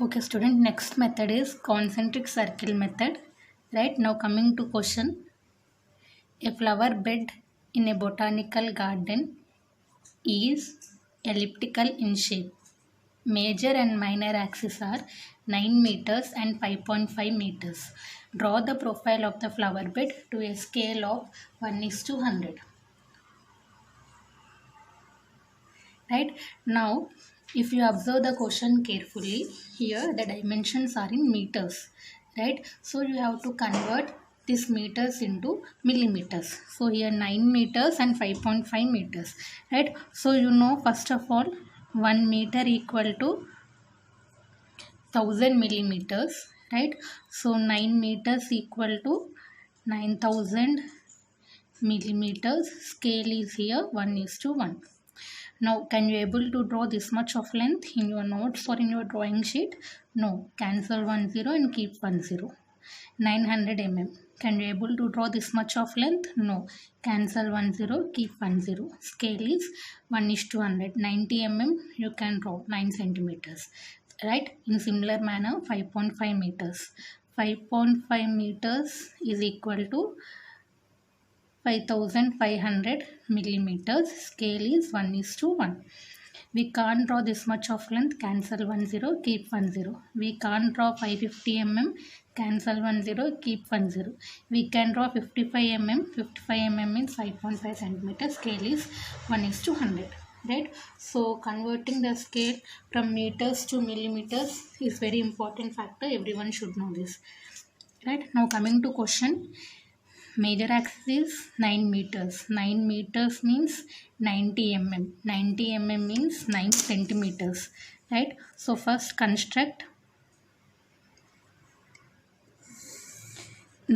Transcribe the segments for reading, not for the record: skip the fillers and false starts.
Okay, student, next method is concentric circle method. Right now, coming to question. A flower bed in a botanical garden is elliptical in shape. Major and minor axes are 9 meters and 5.5 meters. Draw the profile of the flower bed to a scale of 1:100. Right now, if you observe the question carefully, here the dimensions are in meters, right? So you have to convert this meters into millimeters. So here 9 meters and 5.5 meters, right? So you know, first of all, 1 meter equal to 1000 millimeters, right? So 9 meters equal to 9000 millimeters. Scale is here 1:1. Now, can you able to draw this much of length in your notes or in your drawing sheet? No. Cancel 1 0 and keep 1 0. 900 mm. Can you able to draw this much of length? No. Cancel 1 0, keep 1 0. Scale is 1:100. 90 mm you can draw 9 centimeters. Right? In similar manner, 5.5 meters. 5.5 meters is equal to 5500 millimeters. Scale is 1:1. We can't draw this much of length. Cancel 1 0, keep 1 0. We can't draw 550 mm. Cancel 1 0, keep 1 0. We can draw 55 mm. 55 mm means 5.5 centimeters. Scale is 1:100. Right? So converting the scale from meters to millimeters is very important factor. Everyone should know this. Right? Now coming to question. Major axis is 9 meters. 9 meters means 90 mm. 90 mm means 9 centimeters. Right? So first construct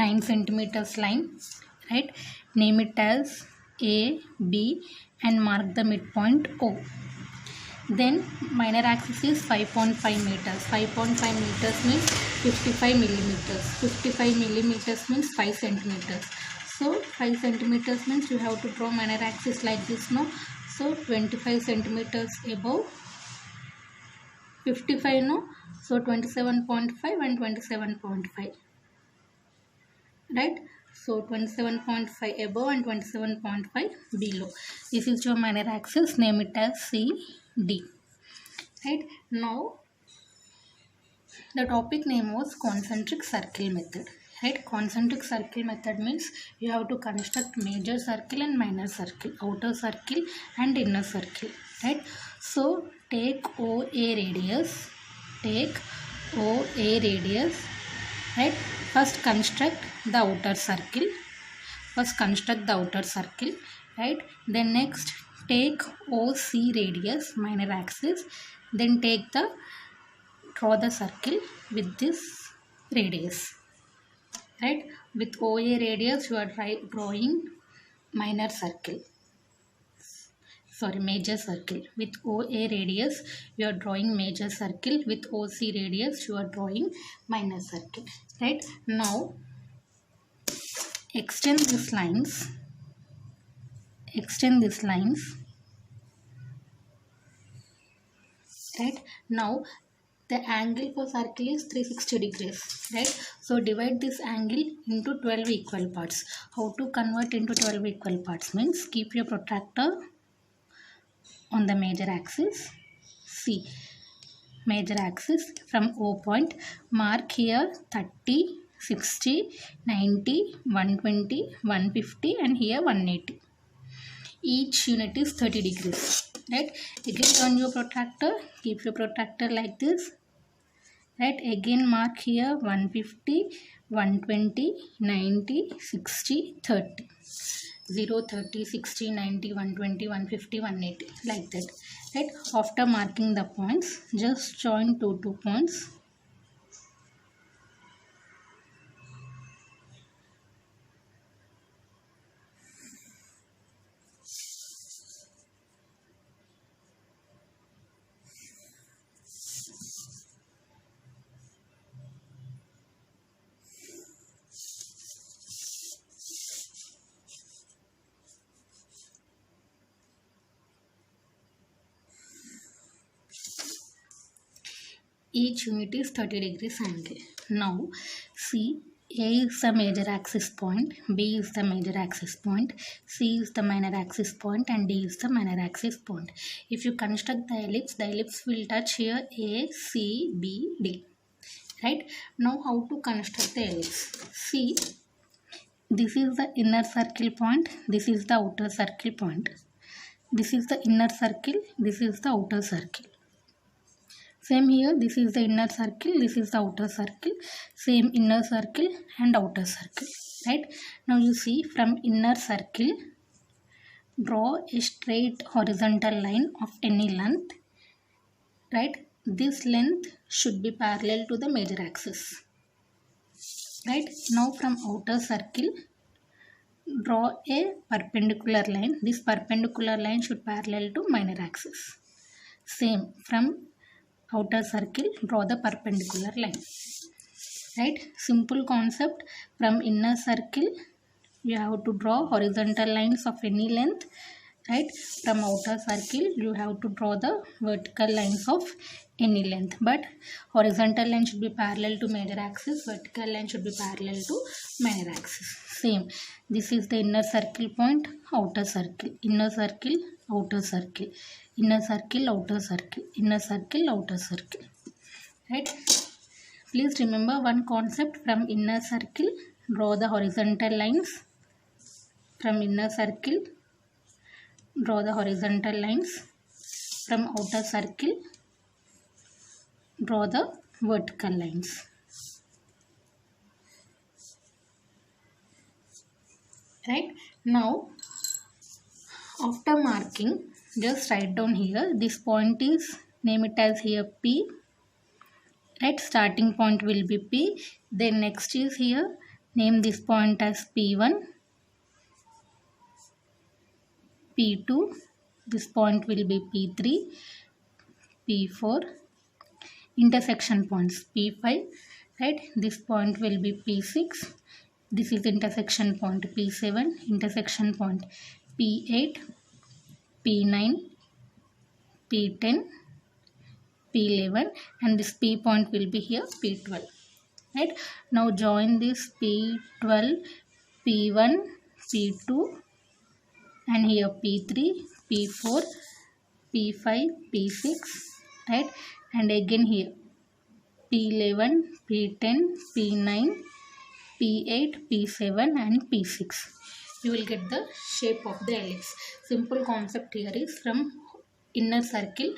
9 centimeters line. Right? Name it as A, B and mark the midpoint O. Then minor axis is 5.5 meters. 5.5 meters means 55 millimeters. 55 millimeters means 5 centimeters. So 5 centimeters means you have to draw minor axis like this, no? So 25 centimeters above 55, no? So 27.5 and 27.5. Right? So 27.5 above and 27.5 below. This is your minor axis. Name it as CD. Right? Now the topic name was concentric circle method. Right? Concentric circle method means you have to construct major circle and minor circle, outer circle and inner circle. Right? So take OA radius. Take OA radius. Right? First construct the outer circle. First construct the outer circle. Right? Then next take OC radius, minor axis. Then take the draw the circle with this radius. Right? With OA radius you are drawing minor circle. Sorry, major circle. With OA radius you are drawing major circle. With OC radius you are drawing minor circle. Right? Now extend these lines. Extend these lines. Right? Now the angle for circle is 360 degrees. Right? So divide this angle into 12 equal parts. How to convert into 12 equal parts means keep your protractor on the major axis. See, major axis from O point, mark here 30, 60, 90, 120, 150 and here 180. Each unit is 30 degrees. Right? Again turn your protractor, keep your protractor like this. Right? Again mark here 150, 120, 90, 60, 30. 0, 30, 60, 90, 120, 150, 180 like that. Right? After marking the points, just join two points. each unit is 30 degrees angle. Now see, A is the major axis point, B is the major axis point, C is the minor axis point, and D is the minor axis point. If you construct the ellipse will touch here A, C, B, D. Right? Now how to construct the ellipse? See, this is the inner circle point, this is the outer circle point. This is the inner circle, this is the outer circle. Same here, this is the inner circle, this is the outer circle, same inner circle and outer circle. Right? Now you see, from inner circle, draw a straight horizontal line of any length. Right? This length should be parallel to the major axis. Right? Now from outer circle, draw a perpendicular line. This perpendicular line should parallel to minor axis. Same, from outer circle, draw the perpendicular line. Right? Simple concept. From inner circle, you have to draw horizontal lines of any length. Right? From outer circle, you have to draw the vertical lines of any length, but horizontal line should be parallel to major axis, vertical line should be parallel to minor axis. Same, this is the inner circle point, outer circle, inner circle, outer circle, inner circle, outer circle, inner circle, outer circle. Right? Please remember one concept. From inner circle, draw the horizontal lines. From inner circle, draw the horizontal lines. From outer circle, draw the vertical lines. Right? Now, after marking, just write down here, this point is, name it as here P. Right? Starting point will be P. Then next is here, name this point as P1, P2, this point will be P3, P4, intersection points P5, right? This point will be P6, this is intersection point P7, intersection point P8, P9, P10, P11, and this P point will be here P12. Right? Now join this P12, P1, P2, and here P3, P4, P5, P6, right? And again here P11, P10, P9, P8, P7, and P6. You will get the shape of the ellipse. Simple concept here is, from inner circle,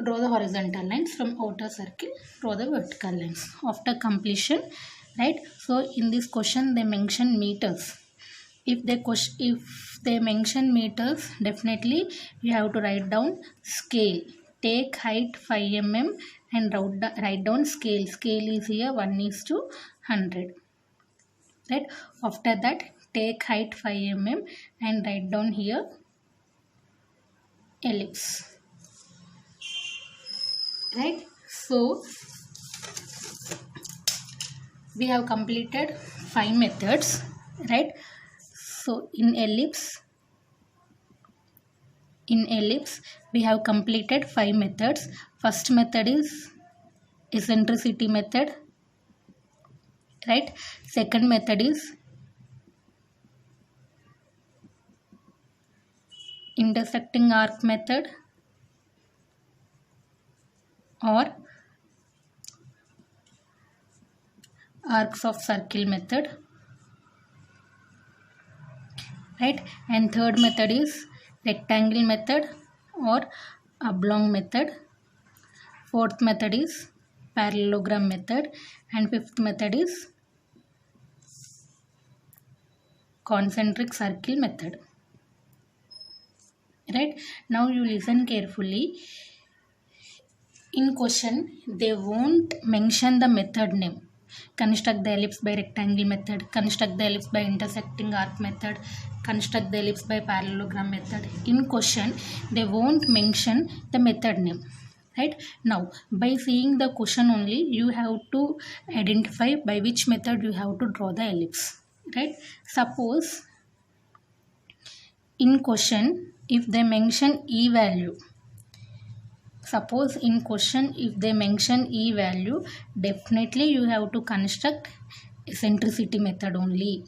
draw the horizontal lines. From outer circle, draw the vertical lines. After completion, right? So in this question they mention meters. If they mention meters, definitely you have to write down scale. Take height 5 mm and write down scale. Scale is here 1:100. Right? After that, take height 5 mm and write down here ellipse. Right? So we have completed 5 methods. Right? So in ellipse we have completed 5 methods. First method is eccentricity method. Right? Second method is intersecting arc method or arcs of circle method. Right? And third method is rectangle method or oblong method. Fourth method is parallelogram method, and fifth method is concentric circle method. Right? Now you listen carefully. In question they won't mention the method name. Construct the ellipse by rectangle method, construct the ellipse by intersecting arc method, construct the ellipse by parallelogram method. In question they won't mention the method name. Right? Now by seeing the question only, you have to identify by which method you have to draw the ellipse. Right? Suppose in question if they mention E value, Suppose in question if they mention E value, definitely you have to construct eccentricity method only,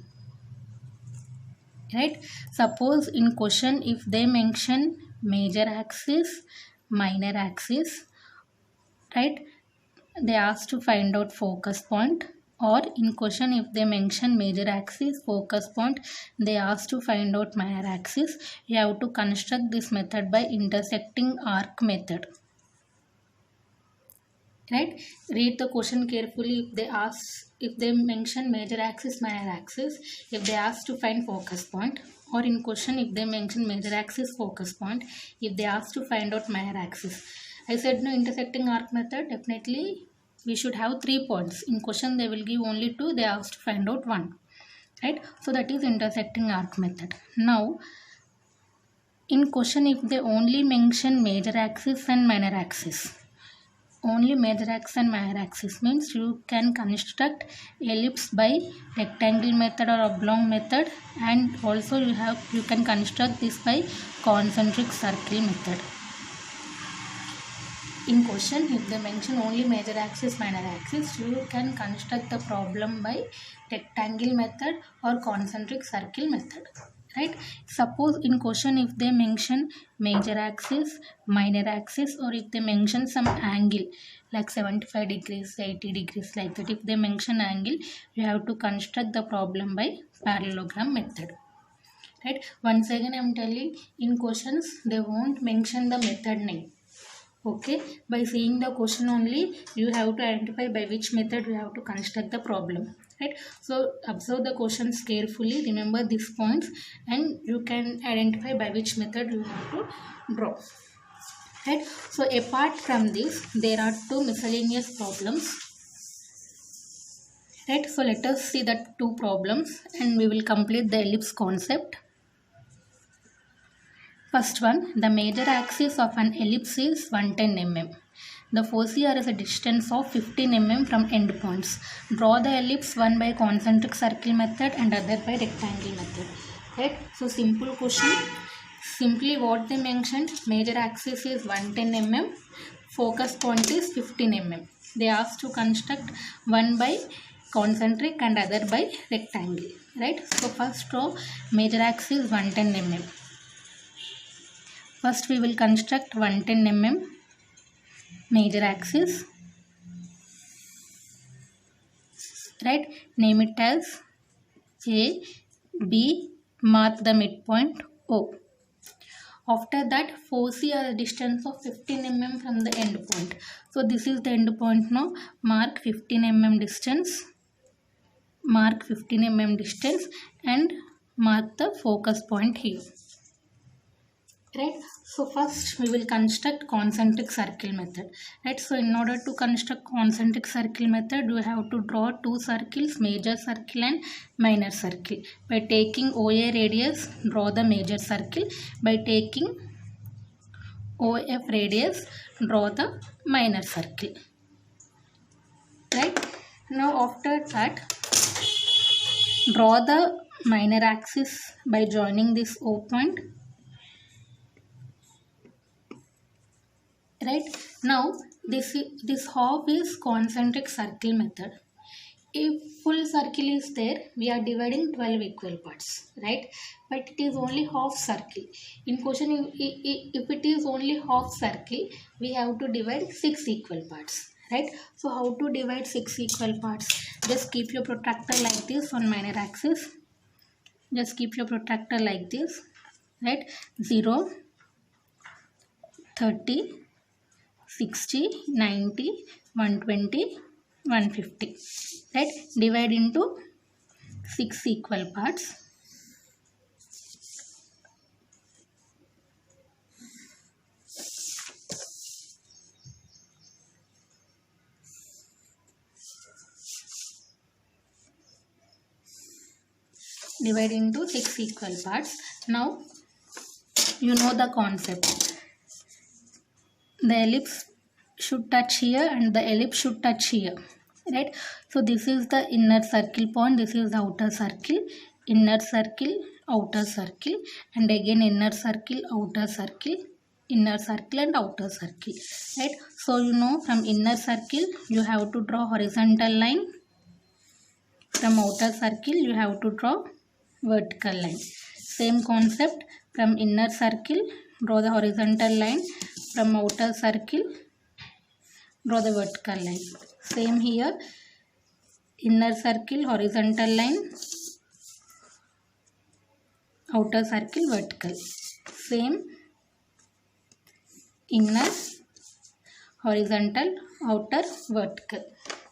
right? Suppose in question if they mention major axis, minor axis, right? They ask to find out focus point, or in question if they mention major axis, focus point, they ask to find out minor axis. You have to construct this method by intersecting arc method, right? Read the question carefully. If they mention major axis, minor axis, if they ask to find focus point, or in question if they mention major axis, focus point, if they ask to find out minor axis. I said no, intersecting arc method, definitely we should have 3 points. In question they will give only 2, they ask to find out 1, right? So that is intersecting arc method. Now in question if they only mention major axis and minor axis, only major axis and minor axis, means you can construct ellipse by rectangle method or oblong method, and also you can construct this by concentric circle method. In question if they mention only major axis, minor axis, you can construct the problem by rectangle method or concentric circle method, right? Suppose in question if they mention major axis, minor axis, or if they mention some angle like 75 degrees, 80 degrees, like that, if they mention angle, you have to construct the problem by parallelogram method, right? Once again I am telling, in questions they won't mention the method name. Okay, by seeing the question only you have to identify by which method you have to construct the problem, right? So observe the questions carefully, remember these points, and you can identify by which method you have to draw, right? So apart from this, there are 2 miscellaneous problems, right? So let us see the 2 problems and we will complete the ellipse concept. First one, the major axis of an ellipse is 110 mm. The foci are as a distance of 15 mm from endpoints. Draw the ellipse, one by concentric circle method and other by rectangle method. Right? So simple question. Simply what they mentioned, major axis is 110 mm, focus point is 15 mm. They asked to construct one by concentric and other by rectangle. Right? So first draw major axis 110 mm. First we will construct 110 mm major axis, right? Name it as A, B, mark the midpoint O. After that, foci are a distance of 15 mm from the end point. So this is the end point now. Mark 15 mm distance. Mark 15 mm distance and mark the focus point here. Right? So first we will construct concentric circle method. Right? So in order to construct concentric circle method, you have to draw 2 circles, major circle and minor circle. By taking OA radius, draw the major circle. By taking OF radius, draw the minor circle. Right? Now after that, draw the minor axis by joining this O point. Right? Now this half is concentric circle method. If full circle is there, we are dividing 12 equal parts, right? But it is only half circle. In question, if it is only half circle, we have to divide 6 equal parts, right? So how to divide 6 equal parts? Just keep your protractor like this on minor axis. Just keep your protractor like this, right? 0, 30, 60, 90, 120, 150, right? Divide into 6 equal parts. Divide into 6 equal parts. Now you know the concept. The ellipse should touch here and the ellipse should touch here, right? So this is the inner circle point, this is the outer circle, inner circle, outer circle, and again inner circle, outer circle, inner circle and outer circle, right? So you know, from inner circle you have to draw horizontal line, from outer circle you have to draw vertical line. Same concept, from inner circle draw the horizontal line, from outer circle draw the vertical line. Same here, inner circle horizontal line, outer circle vertical. Same, inner horizontal, outer vertical,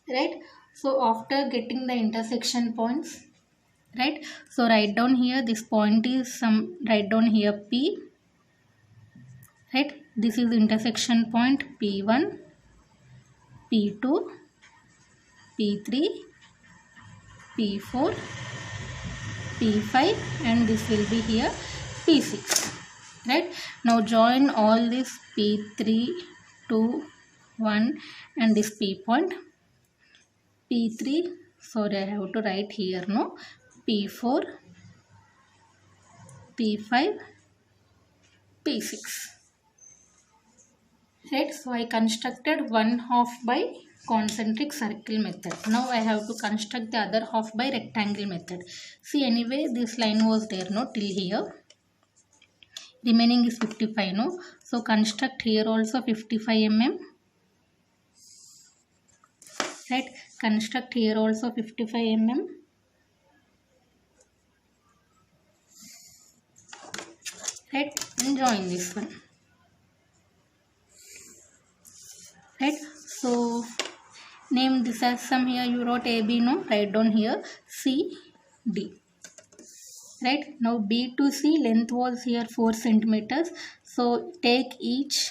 right? So after getting the intersection points, right, so write down here, this point is some, write down here P, right, this is intersection point P1, P2, P3, P4, P5, and this will be here P6, right? Now join all this P3, 2, 1 and this P point, P3, sorry I have to write here, no, P4, P5, P6, right? So I constructed one half by concentric circle method. Now I have to construct the other half by rectangle method. See, anyway this line was there, no, till here, remaining is 55, no, so construct here also 55 mm, right, construct here also 55 mm, right, and join this one, right? So name this as some, here you wrote AB, no, write down here C, D, right? Now B to C length was here 4 centimeters, so take each,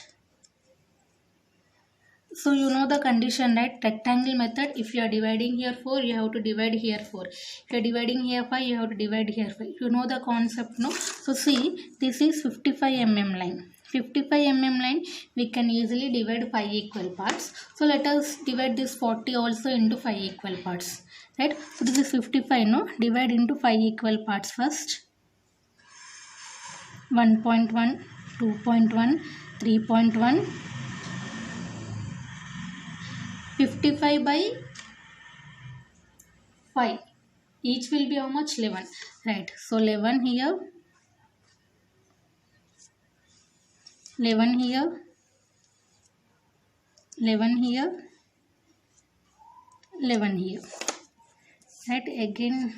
so you know the condition, right? Rectangle method, if you are dividing here 4, you have to divide here 4. If you are dividing here 5, you have to divide here 5. You know the concept, no? So see, this is 55 mm line. 55 mm line, we can easily divide 5 equal parts. So let us divide this 40 also into 5 equal parts, right? So this is 55, no? Divide into 5 equal parts first. 1.1, 2.1, 3.1, 55 by 5, each will be how much? 11, right? So 11 here, 11 here, 11 here, 11 here, right? Again,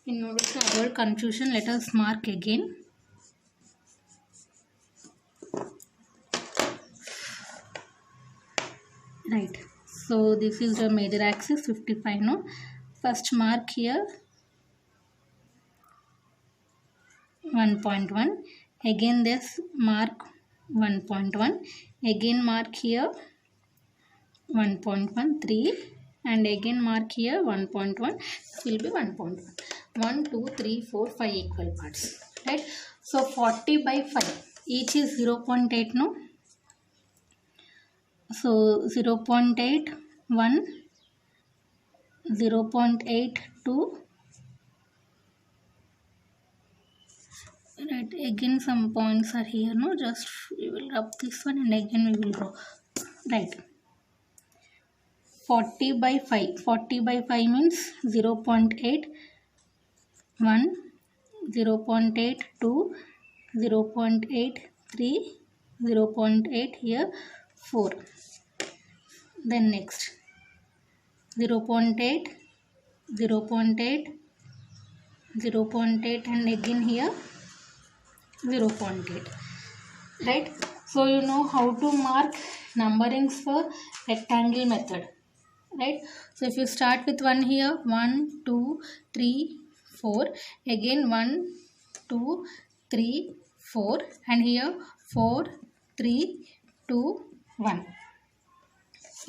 in order to avoid confusion, let us mark again. Right, so this is your major axis 55, no? First mark here 1.1, again this mark 1.1, again mark here 1.13, and again mark here 1.1, this will be 1.1. 1, 2, 3, 4, 5 equal parts, right? So 40 by 5, each is 0.8, no? So 0.8, 1, 0.82, right, again some points are here, no, just we will rub this one and again we will draw, right? 40 by 5, 40 by 5 means 0.8, 1, 0.82, 0.83, 0.8 here 4, then next 0.8, 0.8, 0.8 and again here 0.8, right? So you know how to mark numberings for rectangle method, right? So if you start with 1 here, 1, 2, 3, 4, again 1, 2, 3, 4, and here 4, 3, 2, 1,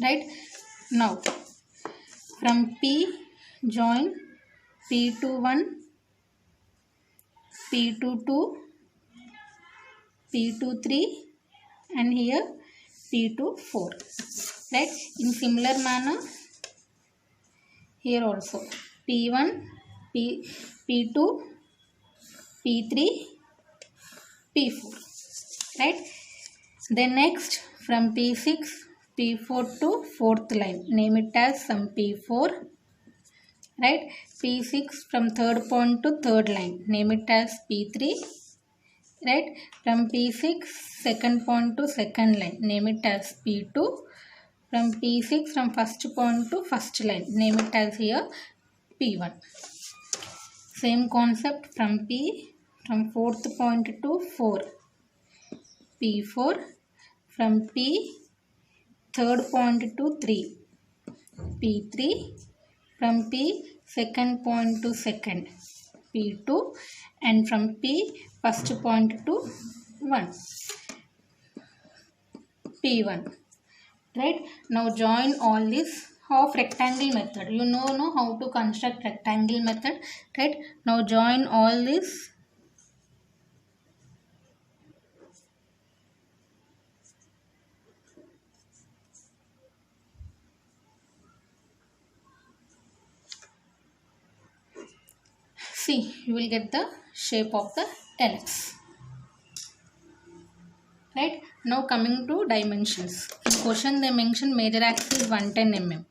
right? Now from P join P21, P22, P23 and here P24, right? In similar manner here also P1, P2, P3, P4, right? Then next from P6, P4 to fourth line, name it as some P4, right? P6 from third point to third line, name it as P3, right? From P6 second point to second line, name it as P2. From P6 from first point to first line, name it as here P1. Same concept from from fourth point to 4, P4. From P third point to 3, P3. From P second point to second, P2. And from P first point to 1, P1. Right? Now join all this of rectangle method. You know how to construct rectangle method, right? Now join all this. See, you will get the shape of the ellipse. Right? Now coming to dimensions. In question they mention major axis 110 mm.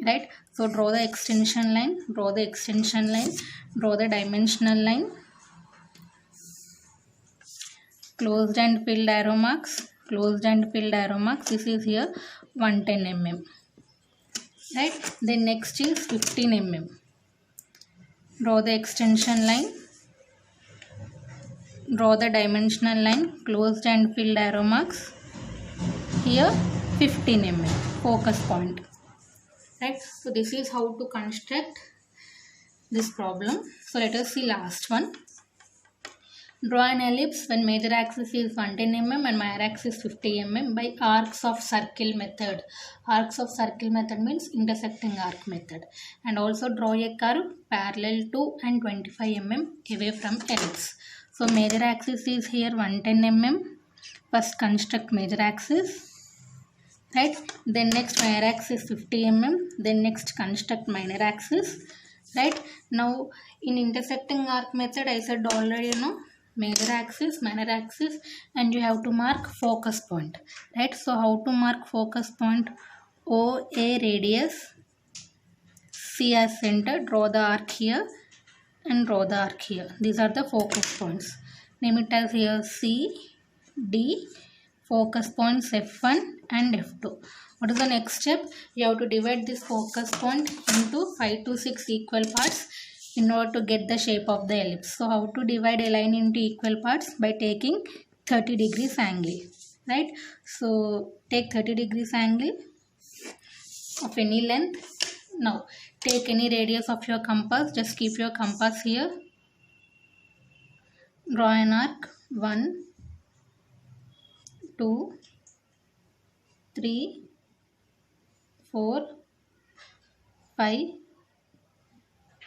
Right? So draw the extension line, draw the dimensional line, closed and filled arrow marks, this is here 110 mm. Right? Then next is 15 mm. Draw the extension line, draw the dimensional line, closed and filled arrow marks, here 15 mm focus point. Right? So this is how to construct this problem. So let us see last one. Draw an ellipse when major axis is 110 mm and minor axis 50 mm by arcs of circle method. Arcs of circle method means intersecting arc method. And also draw a curve parallel to and 25 mm away from ellipse. So major axis is here 110 mm. First construct major axis. Right? Then next minor axis 50 mm. Then next construct minor axis. Right? Now in intersecting arc method I said already major axis, minor axis, and you have to mark focus point. Right? So how to mark focus point? OA radius, C as center, draw the arc here and draw the arc here. These are the focus points. Name it as here C, D, focus points F1 and F2. What is the next step? You have to divide this focus point into 5 to 6 equal parts in order to get the shape of the ellipse. So how to divide a line into equal parts? By taking 30 degrees angle. Right? So take 30 degrees angle of any length. Now take any radius of your compass. Just keep your compass here. Draw an arc. 1, 2, 3, 4, 5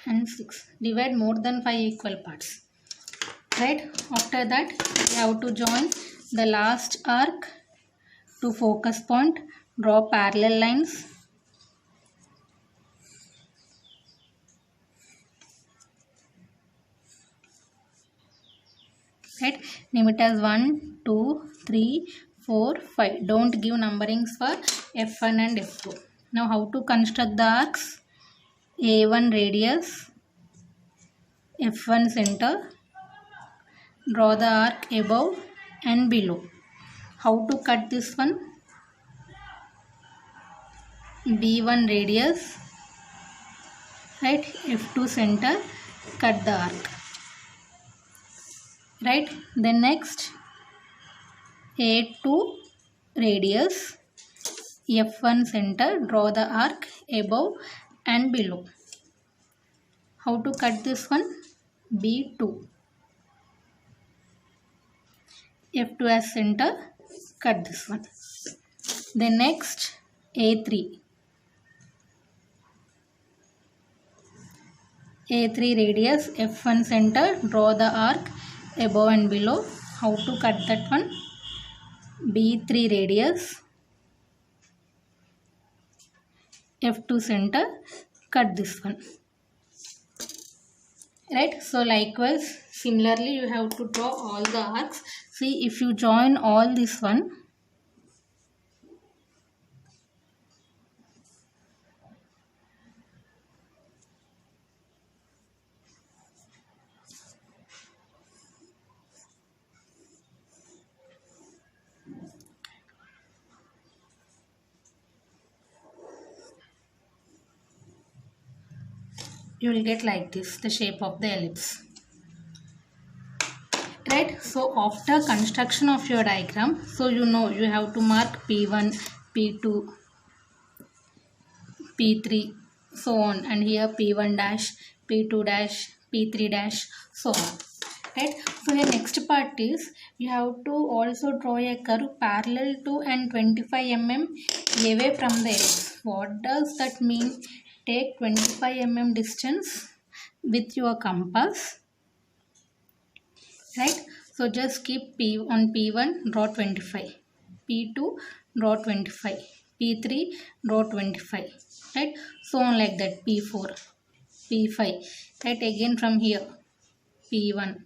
and 6. Divide more than 5 equal parts. Right? After that you have to join the last arc to focus point. Draw parallel lines. Right? Name it as 1, 2, 3, 4, 5. Don't give numberings for F1 and F2. Now how to construct the arcs? A1 radius, F1 center, draw the arc above and below. How to cut this one? B1 radius, right? F2 center, cut the arc. Right? Then next A2 radius, F1 center, draw the arc above and below. How to cut this one? B2, F2 as center, cut this one. Then next A3 radius, F1 center, draw the arc above and below. How to cut that one? B3 radius, F2 center, cut this one. Right? So likewise, similarly you have to draw all the arcs. See, if you join all this one, you will get like this, the shape of the ellipse. Right, so after construction of your diagram, so you know you have to mark P1, P2, P3, so on, and here P1 dash, P2 dash, P3 dash, so on. Right, so the next part is you have to also draw a curve parallel to and 25 mm away from the ellipse. What does that mean? Take 25 mm distance with your compass. Right, so just keep P on P1 draw 25, P2 draw 25, P3 draw 25, right, so on like that, P4, P5, right, again from here P1,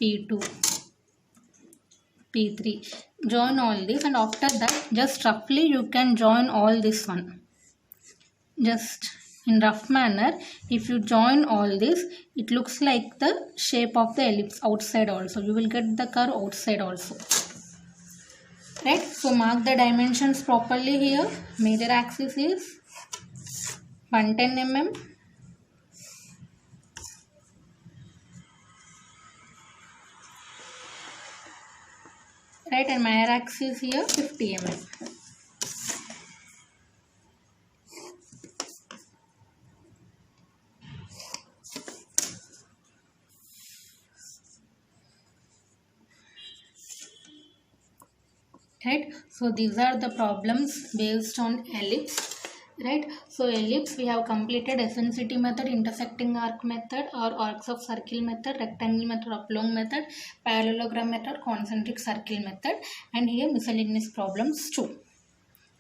P2, P3, join all this, and after that just roughly you can join all this one, just in rough manner. If you join all this, it looks like the shape of the ellipse outside also. You will get the curve outside also. Right, so mark the dimensions properly here. Major axis is 110 mm. Right, and minor axis here 50 mm. Right, so these are the problems based on ellipse. Right, so ellipse we have completed eccentricity method, intersecting arc method or arcs of circle method, rectangle method, oblong method, parallelogram method, concentric circle method, and here miscellaneous problems too.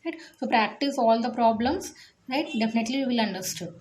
Right, so practice all the problems. Right, definitely you will understand.